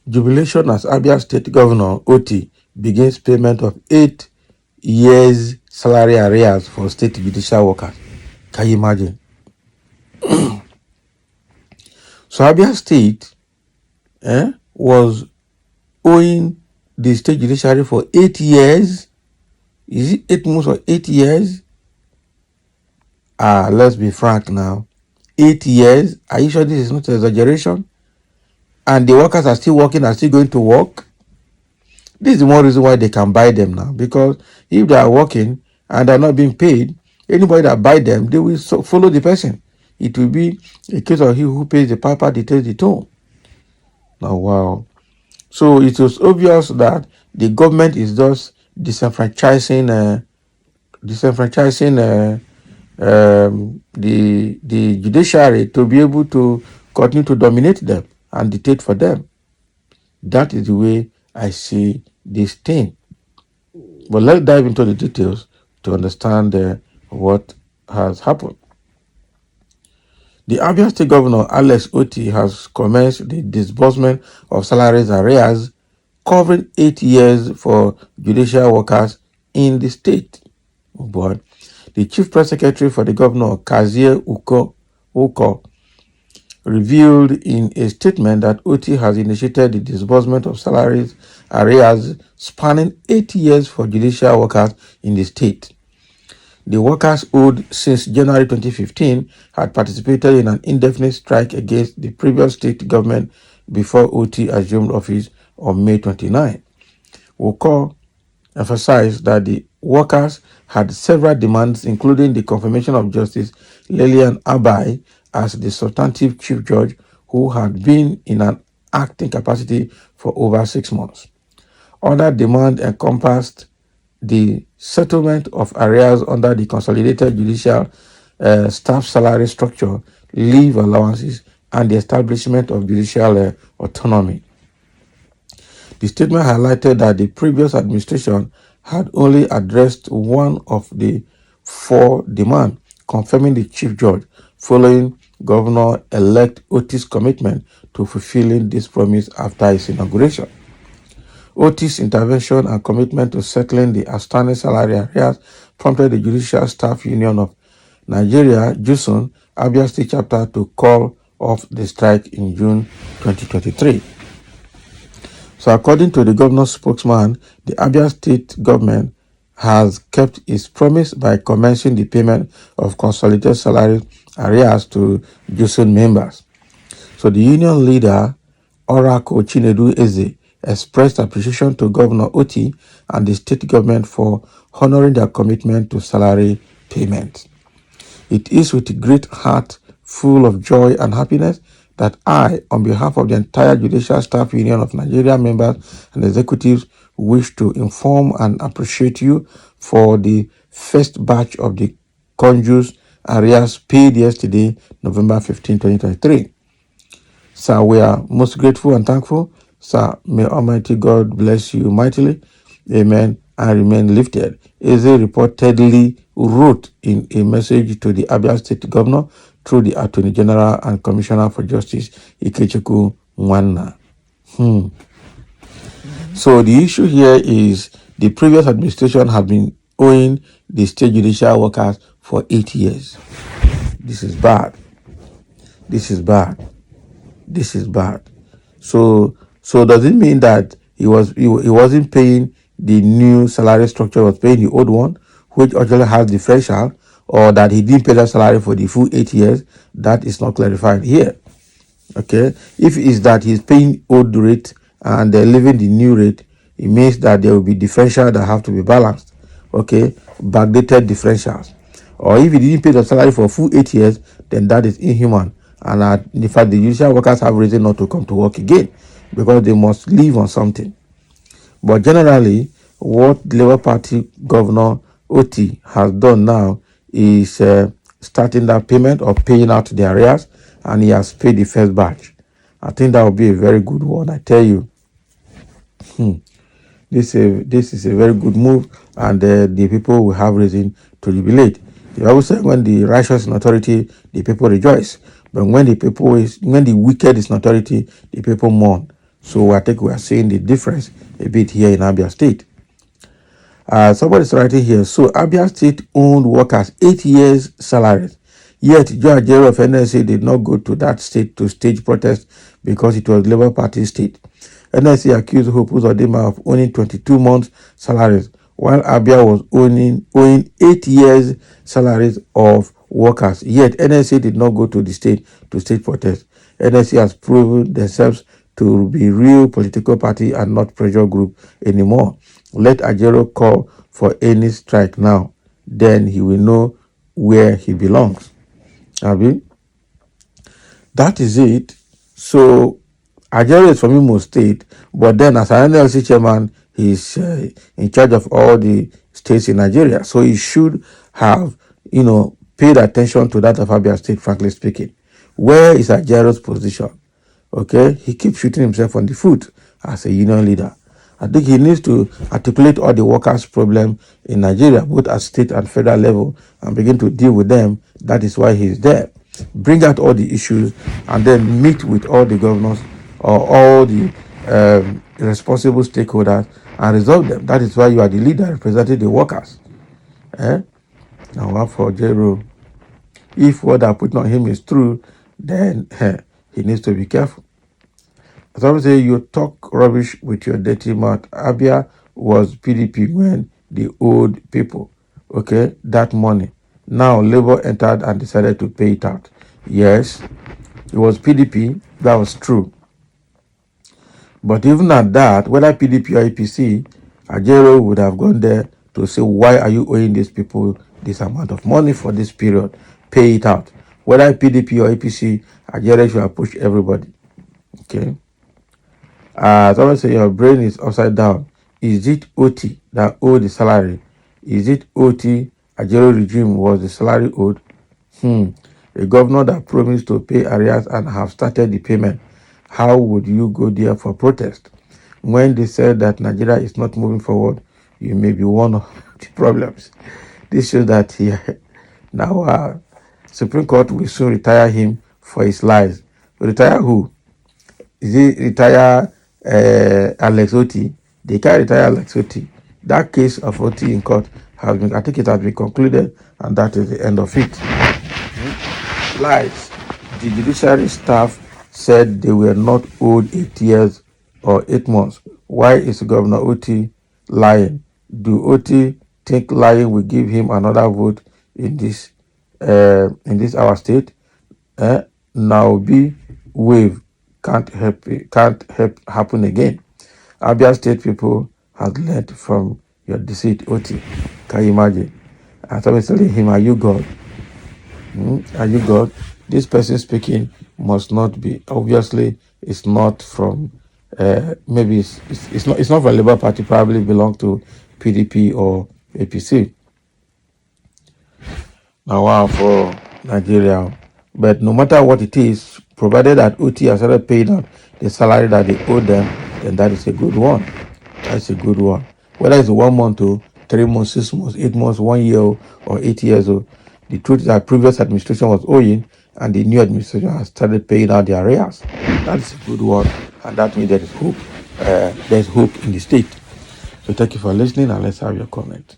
Jubilation as Abia State Governor Oti begins payment of 8 years salary arrears for state judicial workers. Can you imagine? So Abia State was owing the state judiciary for 8 years. Is it 8 months or 8 years? Let's be frank now. 8 years? Are you sure this is not an exaggeration? And the workers are still working, are still going to work? This is the one reason why they can buy them now. Because if they are working and are not being paid, anybody that buy them, they will follow the person. It will be a case of he who pays the piper details the tone. Now, wow. So it was obvious that the government is just disenfranchising the judiciary to be able to continue to dominate them and dictate for them. That is the way I see this thing. But let's dive into the details to understand what has happened. The Abia State Governor Alex Oti has commenced the disbursement of salaries arrears covering 8 years for judicial workers in the state. Oh boy. The Chief Press Secretary for the Governor, Kazie Uko, revealed in a statement that Oti has initiated the disbursement of salaries arrears spanning 8 years for judicial workers in the state. The workers owed since January 2015 had participated in an indefinite strike against the previous state government before Oti assumed office on May 29. Uko emphasized that the workers had several demands, including the confirmation of Justice Lillian Abai as the substantive chief judge, who had been in an acting capacity for over 6 months. Other demands encompassed the settlement of arrears under the Consolidated Judicial Staff Salary Structure, leave allowances, and the establishment of judicial autonomy. The statement highlighted that the previous administration had only addressed one of the 4 demands, confirming the chief judge, following Governor-elect Oti's commitment to fulfilling this promise after his inauguration. Oti's intervention and commitment to settling the outstanding salary arrears prompted the Judicial Staff Union of Nigeria, JUSUN, Abia State chapter to call off the strike in June 2023. So according to the governor's spokesman, the Abia State government has kept its promise by commencing the payment of consolidated salary arrears to JUSUN members. So the union leader, Oracle Chinedu Eze, expressed appreciation to Governor Oti and the state government for honoring their commitment to salary payment. It is with great heart full of joy and happiness that I, on behalf of the entire Judicial Staff Union of Nigeria members and executives, wish to inform and appreciate you for the first batch of the conjus arrears paid yesterday, November 15, 2023. Sir, we are most grateful and thankful. Sir, may Almighty God bless you mightily. Amen. And remain lifted. Eze reportedly wrote in a message to the Abia State Governor through the Attorney General and Commissioner for Justice, Ikechukwu Nwanna. So the issue here is the previous administration had been owing the state judicial workers for 8 years. This is bad. This is bad. This is bad. So does it mean that he wasn't paying the new salary structure, was paying the old one, which actually has differential, or that he didn't pay that salary for the full 8 years? That is not clarified here. Okay, if it is that he's paying old rate and they're leaving the new rate, it means that there will be differential that have to be balanced. Okay, backdated differentials. Or if he didn't pay the salary for full 8 years, then that is inhuman. And in fact, the judicial workers have reason not to come to work again because they must live on something. But generally, what the Labour Party Governor Oti has done now is starting that payment or paying out the arrears, and he has paid the first batch. I think that will be a very good one. I tell you, this is a very good move, and the people will have reason to jubilate. They always say, when the righteous in authority, the people rejoice. But when the wicked is in authority, the people mourn. So I think we are seeing the difference a bit here in Abia State. Somebody's writing here. So Abia State owned workers 8 years' salaries. Yet Joe Ajero of NSA did not go to that state to stage protest because it was Labour Party state. NSA accused Hope Uzodinma of owning 22 months' salaries, while Abia was owing 8 years' salaries of workers. Yet NSA did not go to the state to stage protest. NSA has proven themselves to be real political party and not pressure group anymore. Let Ajero call for any strike now. Then he will know where he belongs. Abi? That is it. So Ajero is from Imo State, but then as an NLC chairman, he's in charge of all the states in Nigeria. So he should have, paid attention to that of Abia State, frankly speaking. Where is Ajero's position? Okay, he keeps shooting himself on the foot as a union leader. I think he needs to articulate all the workers' problem in Nigeria, both at state and federal level, and begin to deal with them. That is why he's there. Bring out all the issues and then meet with all the governors or all the responsible stakeholders and resolve them. That is why you are the leader representing the workers. Now, one for Jero. If what I put on him is true, then he needs to be careful. Some say you talk rubbish with your dirty mouth. Abia was PDP when the old people, okay, that money. Now Labour entered and decided to pay it out. Yes, it was PDP, that was true. But even at that, whether PDP or APC, Ajero would have gone there to say, why are you owing these people this amount of money for this period? Pay it out. Whether PDP or APC, Ajero should approach everybody. Okay. Someone say your brain is upside down. Is it OT that owed the salary? Is it OT Ajero regime was the salary owed? A governor that promised to pay arrears and have started the payment. How would you go there for protest? When they said that Nigeria is not moving forward, you may be one of the problems. This shows that now Supreme Court will soon retire him for his lies. Retire who? Is it retire Alex Oti? They can't retire Alex Oti. That case of Oti in court has been, I think it has been concluded, and that is the end of it. Lies. The judiciary staff said they were not owed 8 years or 8 months. Why is Governor Oti lying? Do Oti think lying will give him another vote in this our state? Now be wave can't help happen again. Abia State people have learned from your deceit, Oti. Can you imagine? And somebody telling him, "Are you God? Are you God?" This person speaking must not be. Obviously, it's not from. Maybe it's not from Labour Party. Probably belong to PDP or APC. Now, wow, for Nigeria. But no matter what it is, provided that OT has started paying out the salary that they owe them, then that is a good one. That's a good one. Whether it's 1 month or 3 months, 6 months, 8 months, 1 year or 8 years old, the truth is that previous administration was owing and the new administration has started paying out their arrears. That is a good one. And that means there is hope. There's hope in the state. So thank you for listening and let's have your comment.